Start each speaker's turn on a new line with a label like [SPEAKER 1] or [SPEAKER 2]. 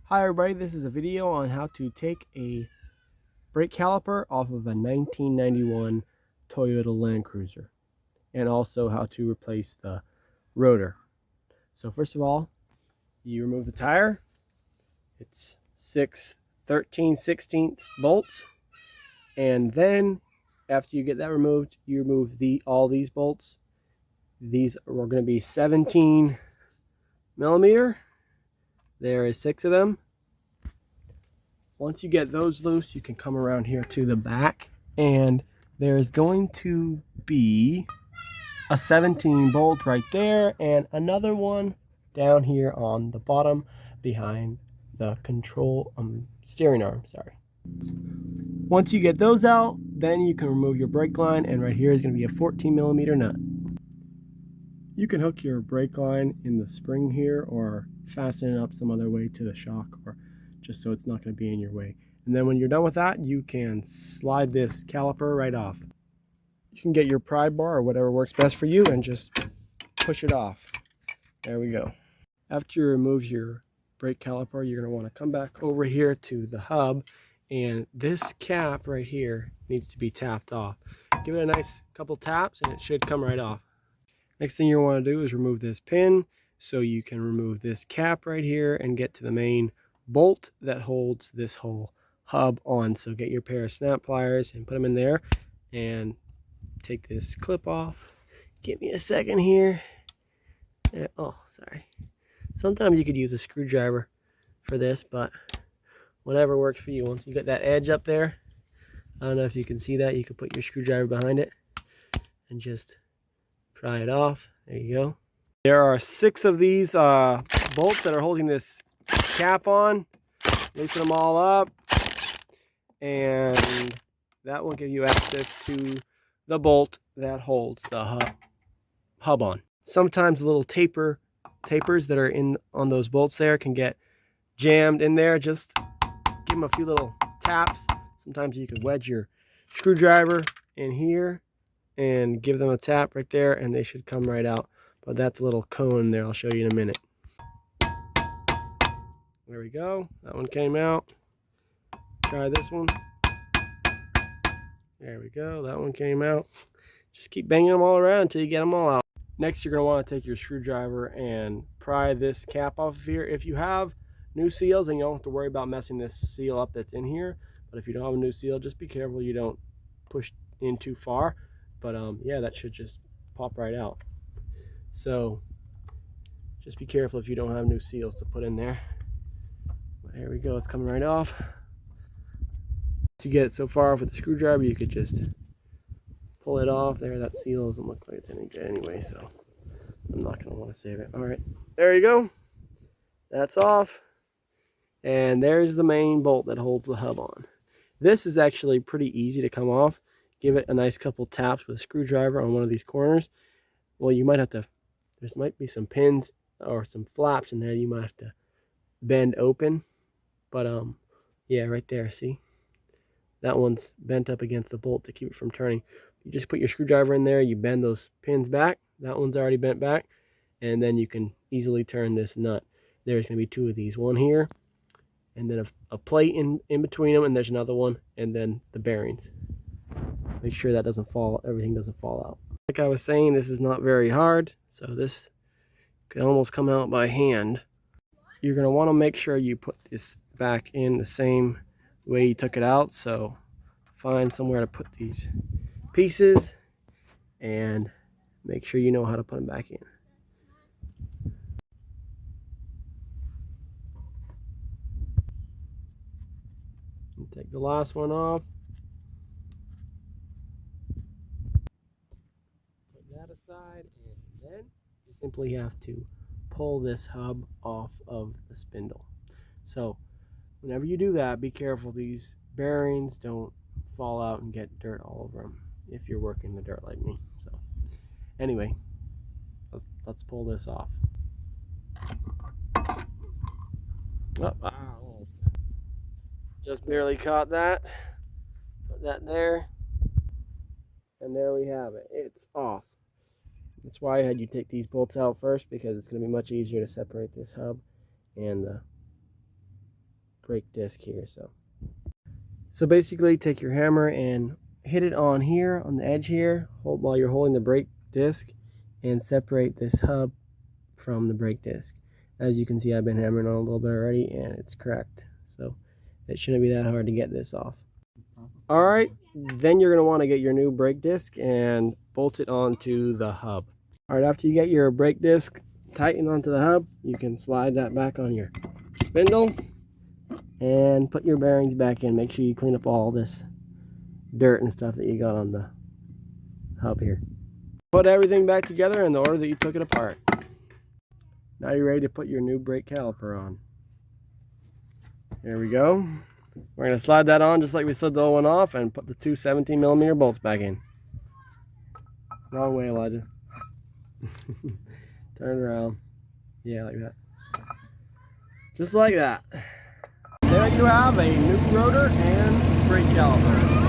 [SPEAKER 1] Hi everybody, this is a video on how to take a brake caliper off of a 1991 Toyota Land Cruiser, and also how to replace the rotor. So first of all, you remove the tire. It's 6 13/16 bolts, and then after you get that removed, you remove all these bolts. These are going to be 17 millimeter. There is 6 of them. Once you get those loose, you can come around here to the back, and there's going to be a 17 bolt right there and another one down here on the bottom behind the control steering arm. Once you get those out, then you can remove your brake line, and right here is going to be a 14 millimeter nut. You can hook your brake line in the spring here or fasten it up some other way to the shock, or just so it's not going to be in your way. And then when you're done with that, you can slide this caliper right off. You can get your pry bar or whatever works best for you and just push it off. There we go. After you remove your brake caliper, you're going to want to come back over here to the hub, and this cap right here needs to be tapped off. Give it a nice couple taps and it should come right off. Next thing you want to do is remove this pin, so you can remove this cap right here and get to the main bolt that holds this whole hub on. So get your pair of snap pliers and put them in there and take this clip off. Give me a second here. Oh, sorry. Sometimes you could use a screwdriver for this, but whatever works for you. Once you get that edge up there, I don't know if you can see that, you can put your screwdriver behind it and just pry it off. There you go. There are 6 of these bolts that are holding this cap on. Loosen them all up, and that will give you access to the bolt that holds the hub on. Sometimes the little tapers that are on those bolts there can get jammed in there. Just give them a few little taps. Sometimes you can wedge your screwdriver in here and give them a tap right there, and they should come right out. But that's a little cone there. I'll show you in a minute. There we go. That one came out. Try this one. There we go. That one came out. Just keep banging them all around until you get them all out. Next, you're going to want to take your screwdriver and pry this cap off of here. If you have new seals, then you don't have to worry about messing this seal up that's in here. But if you don't have a new seal, just be careful you don't push in too far. But yeah, that should just pop right out. So just be careful if you don't have new seals to put in there. There we go, it's coming right off. To get it so far off with the screwdriver, you could just pull it off there. That seal doesn't look like it's any good anyway, so I'm not going to want to save it. All right, there you go. That's off. And there's the main bolt that holds the hub on. This is actually pretty easy to come off. Give it a nice couple taps with a screwdriver on one of these corners. Well, you might have to, there might be some pins or some flaps in there you might have to bend open. But yeah, right there, see? That one's bent up against the bolt to keep it from turning. You just put your screwdriver in there, you bend those pins back. That one's already bent back, and then you can easily turn this nut. There's going to be 2 of these, one here, and then a plate in between them, and there's another one, and then the bearings. Make sure that doesn't fall, everything doesn't fall out. Like I was saying, this is not very hard, so this can almost come out by hand. You're going to want to make sure you put this back in the same way you took it out. So find somewhere to put these pieces and make sure you know how to put them back in. And take the last one off. Put that aside, and then you simply have to pull this hub off of the spindle. So whenever you do that, be careful these bearings don't fall out and get dirt all over them if you're working the dirt like me. So anyway, let's pull this off. Oh, just barely caught that. Put that there, and there we have it. It's off. That's why I had you take these bolts out first, because it's going to be much easier to separate this hub and the brake disc here. So basically take your hammer and hit it on here, on the edge here, while you're holding the brake disc, and separate this hub from the brake disc. As you can see, I've been hammering on a little bit already and it's cracked. So it shouldn't be that hard to get this off. Alright, then you're going to want to get your new brake disc and bolt it onto the hub. Alright, after you get your brake disc tightened onto the hub, you can slide that back on your spindle and put your bearings back in. Make sure you clean up all this dirt and stuff that you got on the hub here. Put everything back together in the order that you took it apart. Now you're ready to put your new brake caliper on. Here we go. We're going to slide that on just like we slid the old one off and put the two 17mm bolts back in. Wrong way, Elijah. Turn it around. Yeah, like that. Just like that. There you have a new rotor and brake caliper.